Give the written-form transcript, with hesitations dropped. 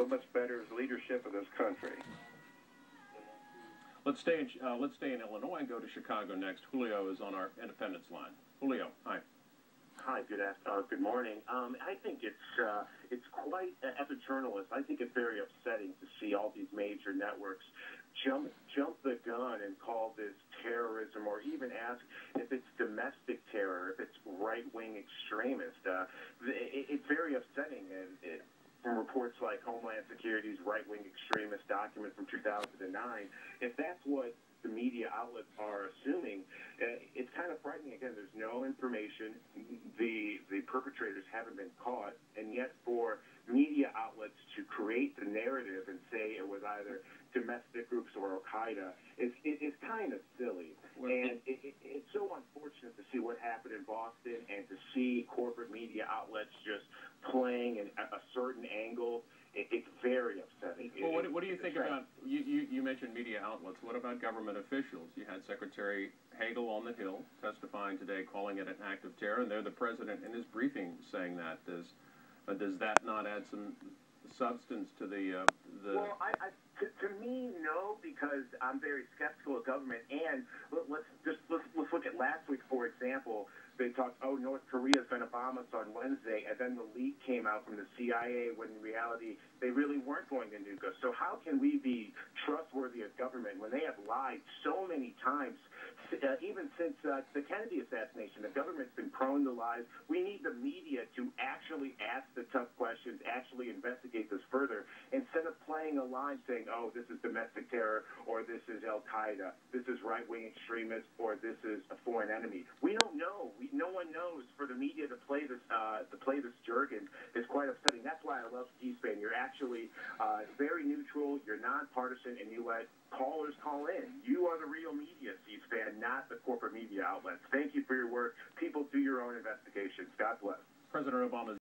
much better as leadership of this country. Let's stay in Illinois and go to Chicago next. Julio is on our Independence line. Julio, hi. Hi, good morning. I think it's quite, as a journalist, I think it's very upsetting to see all these major networks jump the gun and call this terrorism, or even ask if it's domestic terror, if it's right-wing extremist. It's very upsetting, and from reports like Homeland Security's right-wing extremist document from 2009, if that's what the media outlets are assuming, it's kind of frightening. Again, there's no information. The perpetrators haven't been caught, and yet for media outlets to create the narrative and say it was either domestic groups or Al-Qaeda is kind of silly. And it's so unfortunate to see what happened in Boston and to see corporate media outlets just playing a certain angle. It's very upsetting. Well, what do you think about, you mentioned media outlets. What about government officials? You had Secretary Hagel on the Hill testifying today, calling it an act of terror, and they're the president in his briefing saying that. Does that not add some substance to the... Well, to me, no, because I'm very skeptical of government. And let's look at last week, for example. They talked, North Korea's going to bomb us on Wednesday, and then the leak came out from the CIA when in reality they really weren't going to nuke us. So how can we be trustworthy as government when they have lied so many times? Even since the Kennedy assassination, the government's been prone to lies. We need the media to actually ask the tough questions, actually investigate this further, instead of playing a line saying, this is domestic terror, or this is Al-Qaeda, this is right-wing extremists, or this is a foreign enemy. We don't know. No one knows. For the media to play this jargon is quite upsetting. That's why I love C-SPAN. You're actually very neutral, you're nonpartisan, and you let callers call in. You are the real media, C-SPAN, not the corporate media outlets. Thank you for your work. People, do your own investigations. God bless. President Obama's